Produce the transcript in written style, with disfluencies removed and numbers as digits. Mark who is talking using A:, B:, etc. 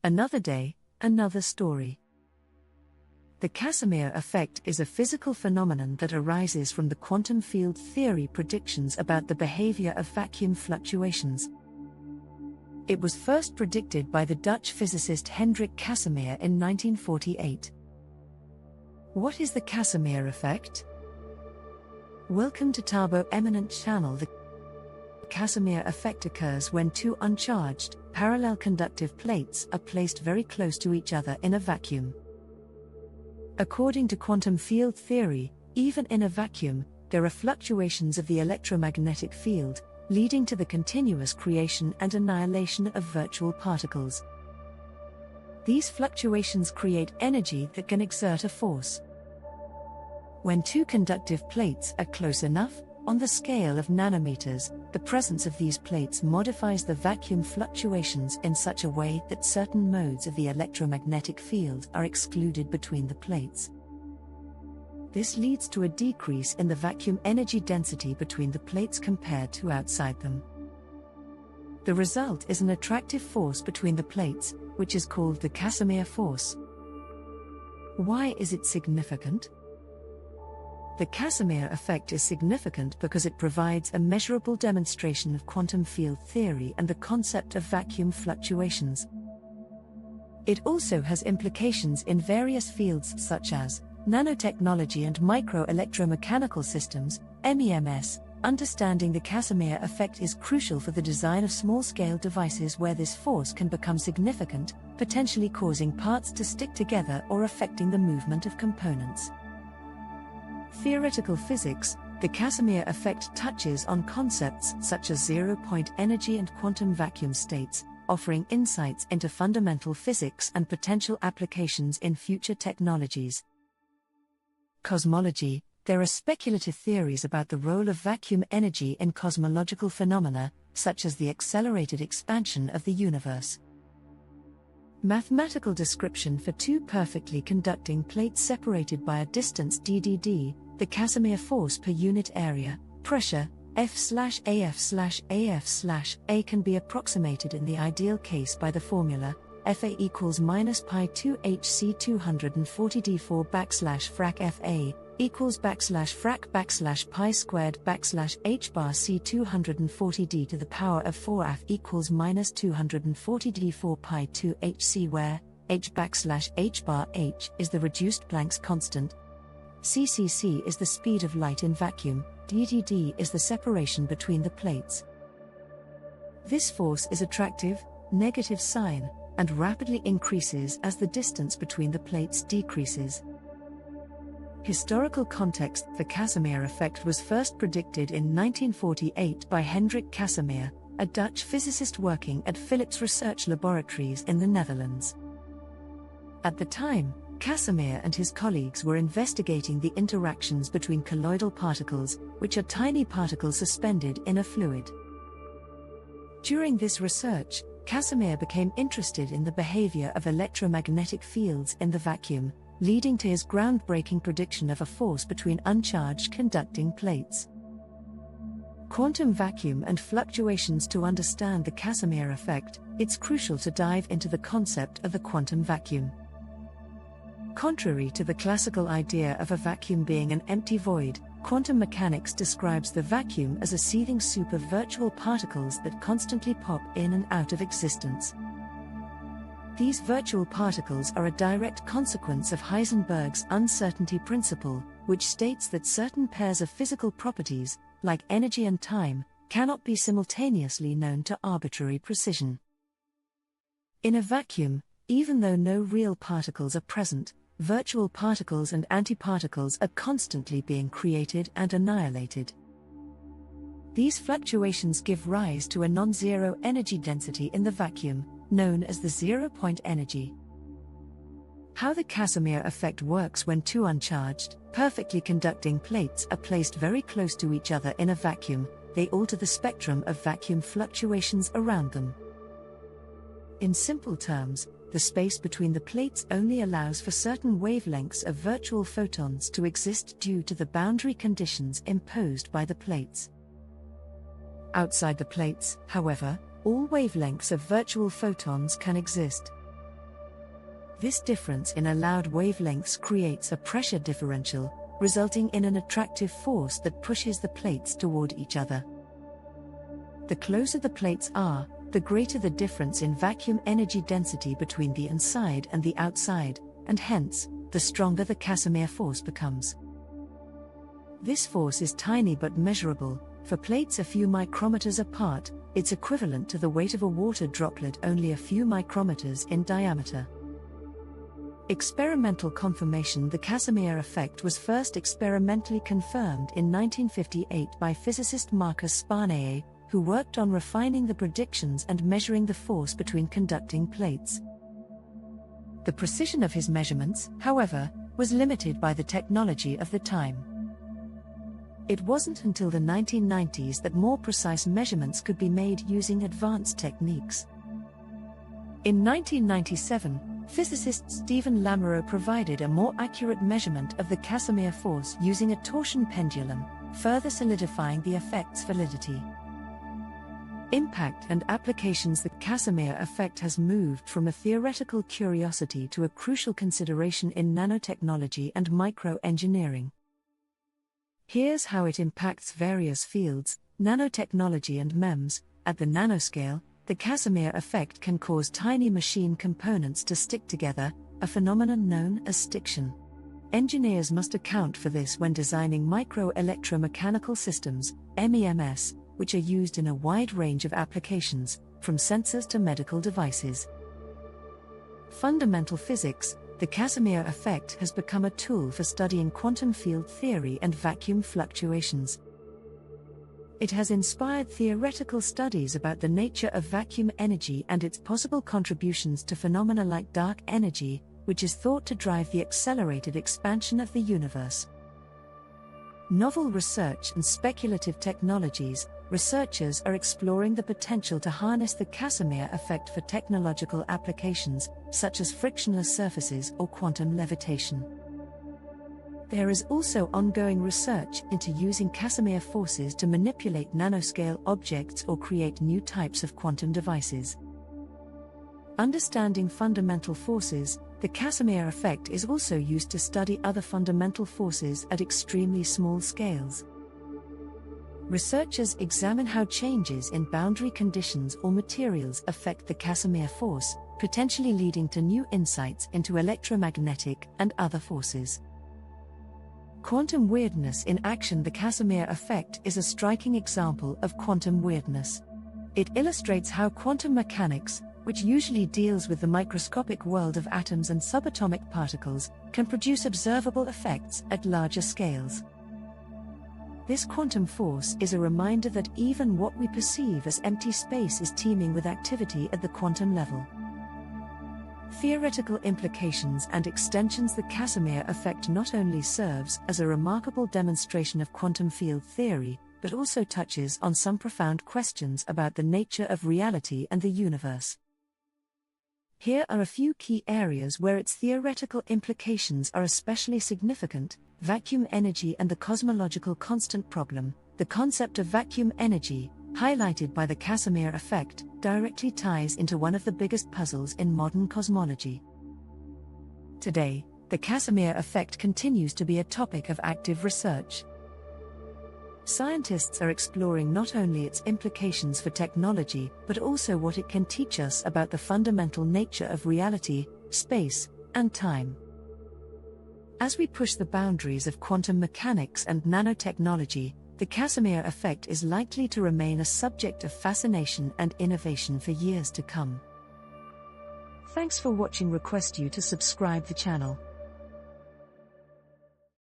A: Another day, another story. The Casimir effect is a physical phenomenon that arises from the quantum field theory predictions about the behavior of vacuum fluctuations. It was first predicted by the Dutch physicist Hendrik Casimir in 1948. What is the Casimir effect? Welcome to Tabo Eminent Channel. The Casimir effect occurs when two uncharged, parallel conductive plates are placed very close to each other in a vacuum. According to quantum field theory, even in a vacuum, there are fluctuations of the electromagnetic field, leading to the continuous creation and annihilation of virtual particles. These fluctuations create energy that can exert a force. When two conductive plates are close enough, on the scale of nanometers, the presence of these plates modifies the vacuum fluctuations in such a way that certain modes of the electromagnetic field are excluded between the plates. This leads to a decrease in the vacuum energy density between the plates compared to outside them. The result is an attractive force between the plates, which is called the Casimir force. Why is it significant? The Casimir effect is significant because it provides a measurable demonstration of quantum field theory and the concept of vacuum fluctuations. It also has implications in various fields such as nanotechnology and micro-electromechanical systems, MEMS. Understanding the Casimir effect is crucial for the design of small-scale devices where this force can become significant, potentially causing parts to stick together or affecting the movement of components. Theoretical physics, the Casimir effect touches on concepts such as zero-point energy and quantum vacuum states, offering insights into fundamental physics and potential applications in future technologies. Cosmology, there are speculative theories about the role of vacuum energy in cosmological phenomena, such as the accelerated expansion of the universe. Mathematical description for two perfectly conducting plates separated by a distance ddd, the Casimir force per unit area, pressure, F/AF/AF/A can be approximated in the ideal case by the formula, Fa equals minus pi 2hc 240d4 / Fa equals /frac pi squared /h bar c 240d to the power of 4 af equals minus 240d4 pi 2hc, where h bar h is the reduced Planck's constant, ccc is the speed of light in vacuum, ddd is the separation between the plates. This force is attractive, negative sign, and rapidly increases as the distance between the plates decreases. Historical context: the Casimir effect was first predicted in 1948 by Hendrik Casimir, a Dutch physicist working at Philips Research Laboratories in the Netherlands. At the time, Casimir and his colleagues were investigating the interactions between colloidal particles, which are tiny particles suspended in a fluid. During this research, Casimir became interested in the behavior of electromagnetic fields in the vacuum, leading to his groundbreaking prediction of a force between uncharged conducting plates. Quantum vacuum and fluctuations. To understand the Casimir effect, it's crucial to dive into the concept of the quantum vacuum. Contrary to the classical idea of a vacuum being an empty void, quantum mechanics describes the vacuum as a seething soup of virtual particles that constantly pop in and out of existence. These virtual particles are a direct consequence of Heisenberg's uncertainty principle, which states that certain pairs of physical properties, like energy and time, cannot be simultaneously known to arbitrary precision. In a vacuum, even though no real particles are present, virtual particles and antiparticles are constantly being created and annihilated. These fluctuations give rise to a non-zero energy density in the vacuum, known as the zero-point energy. How the Casimir effect works: when two uncharged, perfectly conducting plates are placed very close to each other in a vacuum, they alter the spectrum of vacuum fluctuations around them. In simple terms, the space between the plates only allows for certain wavelengths of virtual photons to exist due to the boundary conditions imposed by the plates. Outside the plates, however, all wavelengths of virtual photons can exist. This difference in allowed wavelengths creates a pressure differential, resulting in an attractive force that pushes the plates toward each other. The closer the plates are, the greater the difference in vacuum energy density between the inside and the outside, and hence, the stronger the Casimir force becomes. This force is tiny but measurable. For plates a few micrometers apart, it's equivalent to the weight of a water droplet only a few micrometers in diameter. Experimental confirmation. The Casimir effect was first experimentally confirmed in 1958 by physicist Marcus Sparnaay, who worked on refining the predictions and measuring the force between conducting plates. The precision of his measurements, however, was limited by the technology of the time. It wasn't until the 1990s that more precise measurements could be made using advanced techniques. In 1997, physicist Stephen Lamoureux provided a more accurate measurement of the Casimir force using a torsion pendulum, further solidifying the effect's validity. Impact and applications. The Casimir effect has moved from a theoretical curiosity to a crucial consideration in nanotechnology and microengineering. Here's how it impacts various fields: nanotechnology and MEMS. At the nanoscale, the Casimir effect can cause tiny machine components to stick together, a phenomenon known as stiction. Engineers must account for this when designing micro-electromechanical systems, MEMS, which are used in a wide range of applications, from sensors to medical devices. Fundamental physics. The Casimir effect has become a tool for studying quantum field theory and vacuum fluctuations. It has inspired theoretical studies about the nature of vacuum energy and its possible contributions to phenomena like dark energy, which is thought to drive the accelerated expansion of the universe. Novel research and speculative technologies. Researchers are exploring the potential to harness the Casimir effect for technological applications, such as frictionless surfaces or quantum levitation. There is also ongoing research into using Casimir forces to manipulate nanoscale objects or create new types of quantum devices. Understanding fundamental forces. The Casimir effect is also used to study other fundamental forces at extremely small scales. Researchers examine how changes in boundary conditions or materials affect the Casimir force, potentially leading to new insights into electromagnetic and other forces. Quantum weirdness in action. The Casimir effect is a striking example of quantum weirdness. It illustrates how quantum mechanics, which usually deals with the microscopic world of atoms and subatomic particles, can produce observable effects at larger scales. This quantum force is a reminder that even what we perceive as empty space is teeming with activity at the quantum level. Theoretical implications and extensions. The Casimir effect not only serves as a remarkable demonstration of quantum field theory, but also touches on some profound questions about the nature of reality and the universe. Here are a few key areas where its theoretical implications are especially significant: vacuum energy and the cosmological constant problem. The concept of vacuum energy, highlighted by the Casimir effect, directly ties into one of the biggest puzzles in modern cosmology. Today, the Casimir effect continues to be a topic of active research. Scientists are exploring not only its implications for technology, but also what it can teach us about the fundamental nature of reality, space, and time. As we push the boundaries of quantum mechanics and nanotechnology, the Casimir effect is likely to remain a subject of fascination and innovation for years to come. Thanks for watching. Request you to subscribe the channel.